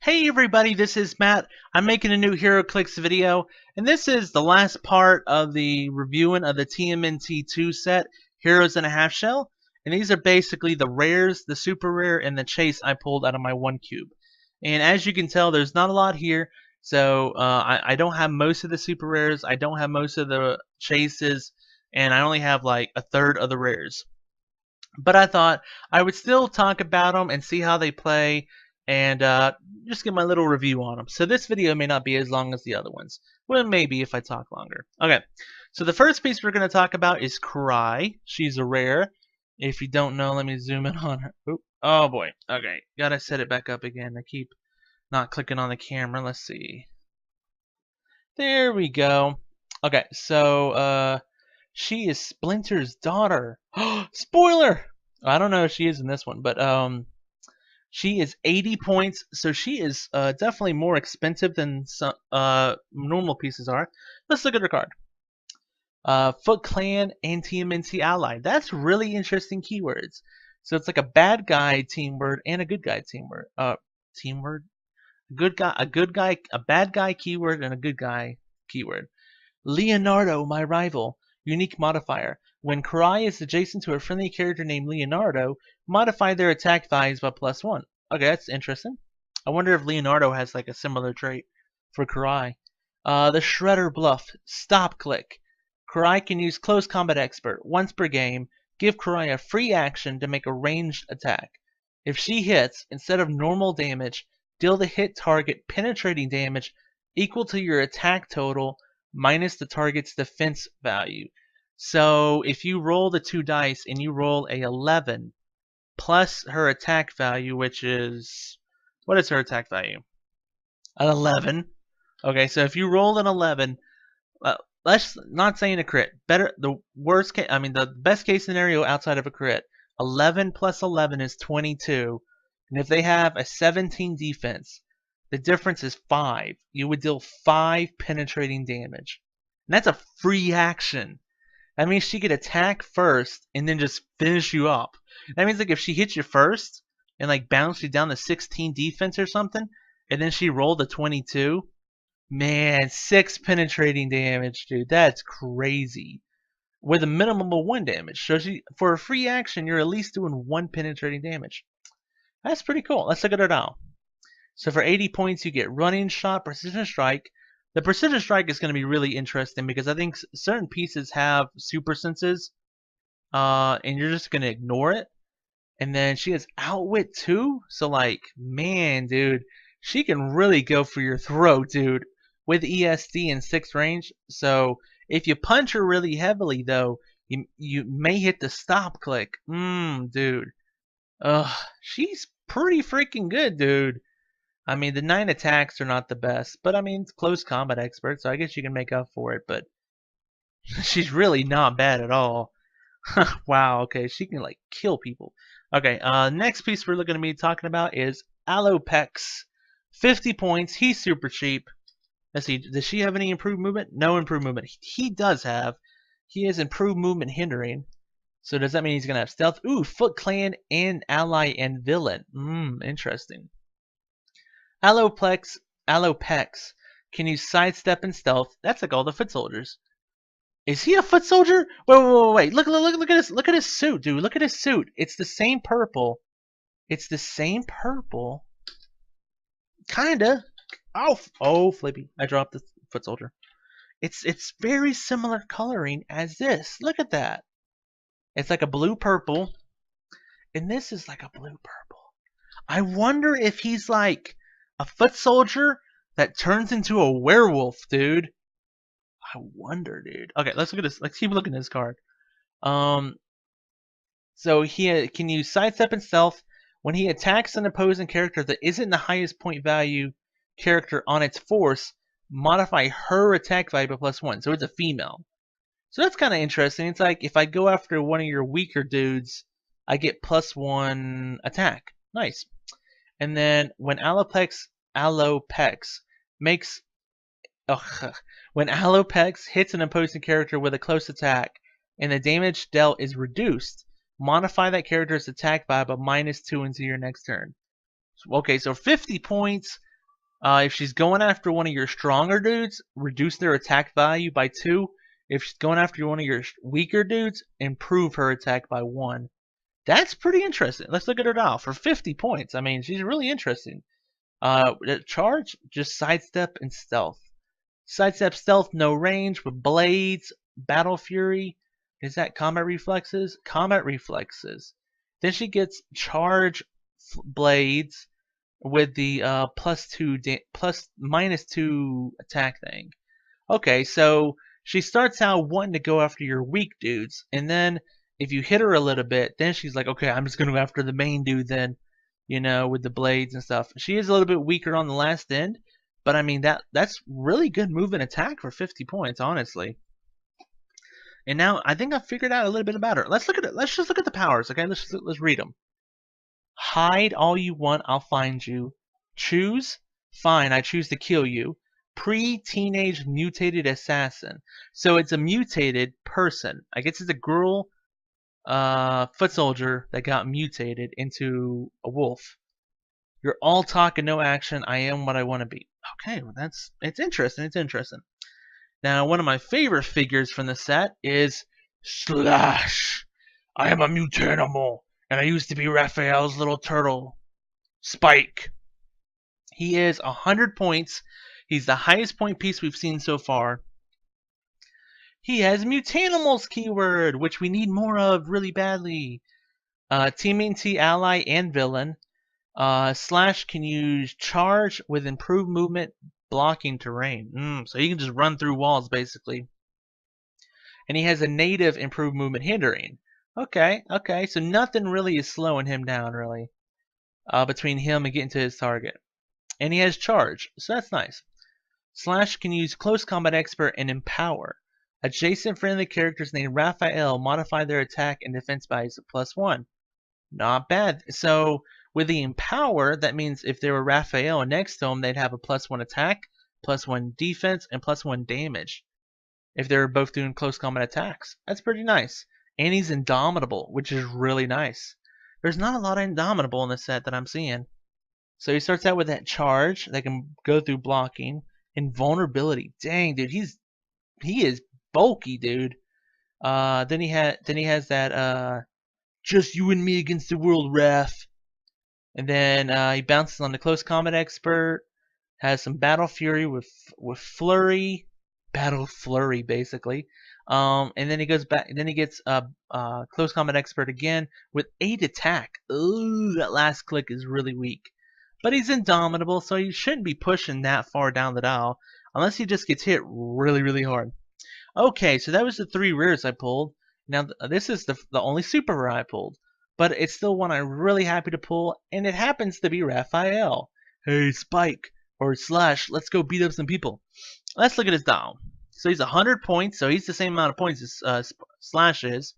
Hey everybody, this is Matt. I'm making a new Heroclix video, and this is the last part of the reviewing of the TMNT2 set, Heroes in a Half Shell. And these are basically the rares, the super rare, and the chase I pulled out of my 1-cube. And as you can tell, there's not a lot here, so I don't have most of the super rares, I don't have most of the chases, and I only have like a third of the rares. But I thought I would still talk about them and see how they play, and just give my little review on them. So this video may not be as long as the other ones. Well, maybe if I talk longer. Okay, so the first piece we're going to talk about is Karai. She's a rare. If you don't know, let me zoom in on her. Oop. Oh boy. Okay, gotta set it back up again. I keep not clicking on the camera. Let's see. There we go. Okay, so she is Splinter's daughter. Spoiler! I don't know if she is in this one, but she is 80 points, so she is definitely more expensive than some normal pieces are. Let's look at her card. Foot Clan and TMNT Ally. That's really interesting keywords. So it's like a bad guy team word and a good guy team word. Team word? A bad guy keyword and a good guy keyword. Leonardo, my rival. Unique modifier. When Karai is adjacent to a friendly character named Leonardo, modify their attack values by +1. Okay, that's interesting. I wonder if Leonardo has like a similar trait for Karai. The Shredder Bluff. Stop click. Karai can use Close Combat Expert once per game. Give Karai a free action to make a ranged attack. If she hits, instead of normal damage, deal the hit target penetrating damage equal to your attack total minus the target's defense value. So if you roll the 2 dice and you roll a 11 plus her attack value, which is, what is her attack value? An 11. Okay, so if you roll an 11, let's not saying a crit. Better, the worst case, the best case scenario outside of a crit. 11 plus 11 is 22, and if they have a 17 defense, the difference is 5. You would deal 5 penetrating damage. And that's a free action. That means she could attack first and then just finish you up. That means like if she hits you first and like bounce you down to 16 defense or something, and then she rolled a 22, man, 6 penetrating damage, dude. That's crazy. With a minimum of 1 damage. So for a free action, you're at least doing 1 penetrating damage. That's pretty cool. Let's look at her now. So for 80 points, you get Running Shot, Precision Strike. The Precision Strike is going to be really interesting because I think certain pieces have super senses, and you're just going to ignore it. And then she has Outwit too, so like, man, dude, she can really go for your throat, dude, with ESD and 6 range. So if you punch her really heavily, though, you may hit the stop click. Dude, she's pretty freaking good, dude. The 9 attacks are not the best, but it's Close Combat Expert, so I guess you can make up for it, but she's really not bad at all. Wow, okay, she can like kill people. Okay, next piece we're going to be talking about is Alopex. 50 points, he's super cheap. Let's see, does she have any improved movement? No improved movement. He does have. He has improved movement hindering. So does that mean he's going to have stealth? Ooh, Foot Clan and Ally and Villain. Interesting. Alopex can use sidestep and stealth. That's like all the foot soldiers. Is he a foot soldier? Wait. Look at his suit, dude. Look at his suit. It's the same purple. Kinda. Oh, flippy. I dropped the foot soldier. It's very similar coloring as this. Look at that. It's like a blue purple. And this is like a blue purple. I wonder if he's like a foot soldier that turns into a werewolf, dude. I wonder, dude. Okay, let's look at this. Let's keep looking at this card. So he can use sidestep and stealth when he attacks an opposing character that isn't the highest point value character on its force. Modify her attack value by +1. So it's a female. So that's kind of interesting. It's like if I go after one of your weaker dudes, I get +1 attack. Nice. And then when Alopex hits an opposing character with a close attack and the damage dealt is reduced, modify that character's attack value by -2 into your next turn. Okay, so 50 points, If she's going after one of your stronger dudes, reduce their attack value by 2. If she's going after one of your weaker dudes, improve her attack by 1. That's pretty interesting. Let's look at her now for 50 points. I mean, she's really interesting. Charge, just sidestep and stealth. Sidestep, stealth, no range with blades, battle fury. Is that combat reflexes? Combat reflexes. Then she gets charge blades with the -2 attack thing. Okay, so she starts out wanting to go after your weak dudes, and then if you hit her a little bit, then she's like, okay, I'm just gonna go after the main dude then, with the blades and stuff. She is a little bit weaker on the last end, but I mean that's really good move and attack for 50 points, honestly. And now I think I've figured out a little bit about her. Let's just look at the powers, okay? Let's read them. Hide all you want, I'll find you. Choose, fine, I choose to kill you. Pre-teenage mutated assassin. So it's a mutated person. I guess it's a girl foot soldier that got mutated into a wolf. You're all talk and no action. I am what I want to be. Okay, well it's interesting. It's interesting. Now, one of my favorite figures from the set is Slash. I am a mutanimal, and I used to be Raphael's little turtle. Spike. He is 100 points. He's the highest point piece we've seen so far. He has Mutanimals keyword, which we need more of really badly. TMNT ally and villain. Slash can use charge with improved movement, blocking terrain. So he can just run through walls, basically. And he has a native improved movement hindering. Okay, so nothing really is slowing him down, really, between him and getting to his target. And he has charge, so that's nice. Slash can use close combat expert and empower. Adjacent friendly characters named Raphael modify their attack and defense values of +1. Not bad. So with the empower, that means if there were Raphael next to him, they'd have a +1 attack, +1 defense, and +1 damage. If they were both doing close combat attacks. That's pretty nice. And he's indomitable, which is really nice. There's not a lot of indomitable in this set that I'm seeing. So he starts out with that charge that can go through blocking. Invulnerability. Dang, dude, he is bulky, dude. Then he has that just you and me against the world, Raph. And then he bounces on the close combat expert. Has some battle fury with flurry, battle flurry basically. And then he goes back. And then he gets close combat expert again with 8 attack. Ooh, that last click is really weak. But he's indomitable, so he shouldn't be pushing that far down the dial unless he just gets hit really, really hard. Okay, so that was the 3 rares I pulled. Now this is the only super rare I pulled, but it's still one I'm really happy to pull, and it happens to be Raphael. Hey, Spike or Slash, let's go beat up some people. Let's look at his dial. So he's 100 points, so he's the same amount of points as Slash is.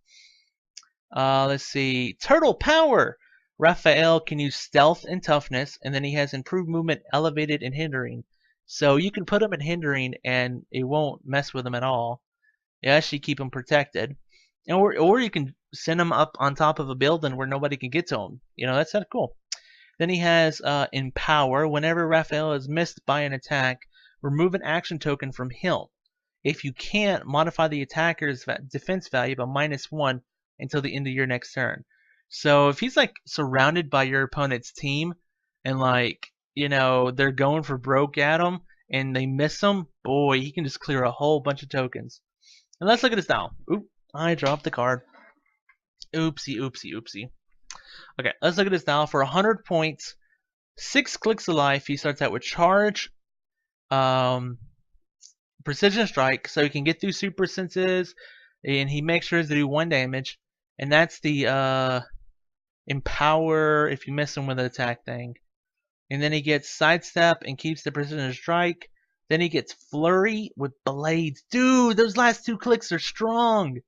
Let's see, Turtle Power. Raphael can use stealth and toughness, and then he has improved movement, elevated, and hindering. So you can put him in hindering, and it won't mess with him at all. You actually keep him protected. Or you can send him up on top of a building where nobody can get to him. That's kind of cool. Then he has Empower. Whenever Raphael is missed by an attack, remove an action token from him. If you can't, modify the attacker's defense value by -1 until the end of your next turn. So if he's like surrounded by your opponent's team and they're going for broke at him and they miss him, boy, he can just clear a whole bunch of tokens. And let's look at his dial. Oop, I dropped the card. Oopsie. Okay, let's look at his dial. For 100 points, 6 clicks of life, he starts out with charge, precision strike, so he can get through super senses, and he makes sure to do 1 damage. And that's the empower if you miss him with an attack thing. And then he gets sidestep and keeps the precision strike. Then he gets flurry with blades. Dude, those last 2 clicks are strong.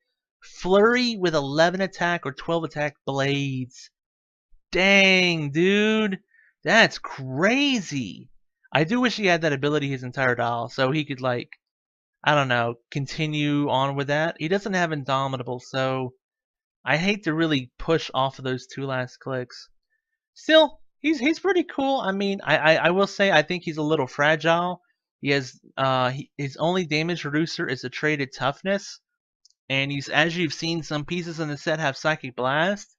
Flurry with 11 attack or 12 attack blades. Dang, dude. That's crazy. I do wish he had that ability his entire dial so he could I don't know, continue on with that. He doesn't have Indomitable, so I hate to really push off of those 2 last clicks. Still, He's pretty cool. I mean, I will say I think he's a little fragile. He has his only damage reducer is a traded toughness, and he's, as you've seen, some pieces in the set have psychic blast,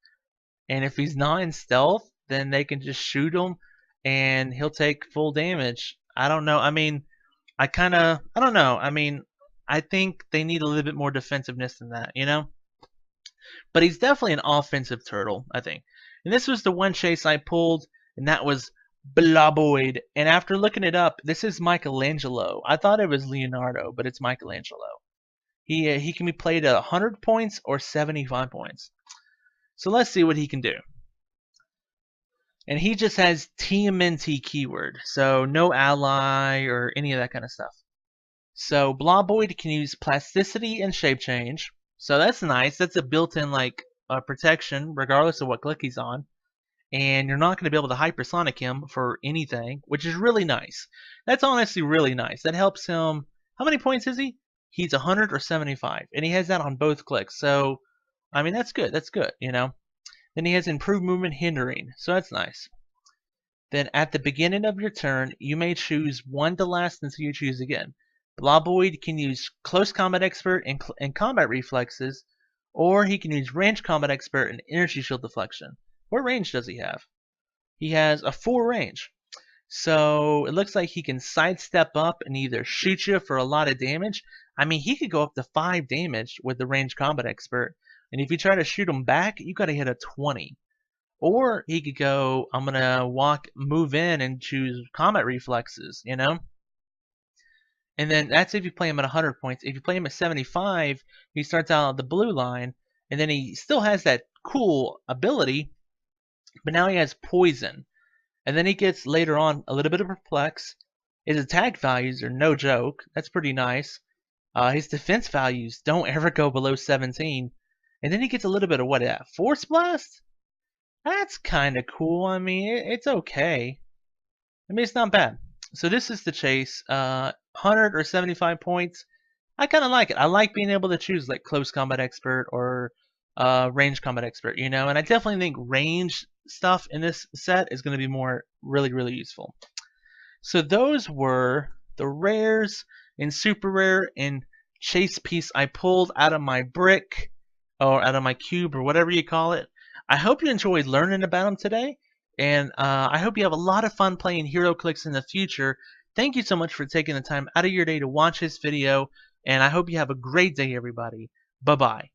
and if he's not in stealth, then they can just shoot him, and he'll take full damage. I don't know. I mean, I don't know. I mean, I think they need a little bit more defensiveness than that, you know? But he's definitely an offensive turtle, I think. And this was the one chase I pulled, and that was Bloboid. And after looking it up, this is Michelangelo. I thought it was Leonardo, but it's Michelangelo. He can be played at 100 points or 75 points. So let's see what he can do. And he just has TMNT keyword, so no ally or any of that kind of stuff. So Bloboid can use plasticity and shape change. So that's nice. That's a built-in like protection regardless of what click he's on. And you're not going to be able to hypersonic him for anything, which is really nice. That's honestly really nice. That helps him. How many points is he? He's 100 or 75, and he has that on both clicks. So, I mean, that's good. That's good, you know. Then he has improved movement hindering, so that's nice. Then at the beginning of your turn, you may choose one to last until you choose again. Bloboid can use Close Combat Expert and Combat Reflexes, or he can use Range Combat Expert and Energy Shield Deflection. What range does he have? He has a 4 range. So it looks like he can sidestep up and either shoot you for a lot of damage. I mean, he could go up to 5 damage with the Range Combat Expert. And if you try to shoot him back, you got to hit a 20. Or he could go, I'm going to move in and choose Combat Reflexes, you know? And then that's if you play him at 100 points. If you play him at 75, he starts out on the blue line. And then he still has that cool ability, but now he has Poison. And then he gets, later on, a little bit of Perplex. His attack values are no joke. That's pretty nice. His defense values don't ever go below 17. And then he gets a little bit of what? Force Blast? That's kind of cool. I mean, it's okay. I mean, it's not bad. So this is the chase. 100 or 75 points. I kind of like it. I like being able to choose like Close Combat Expert or Range Combat Expert, you know. And I definitely think range stuff in this set is going to be really useful. So those were the rares and super rare and chase piece I pulled out of my brick or out of my cube or whatever you call it. I hope you enjoyed learning about them today, and I hope you have a lot of fun playing Heroclix in the future. Thank you so much for taking the time out of your day to watch this video, and I hope you have a great day, everybody. Bye-bye.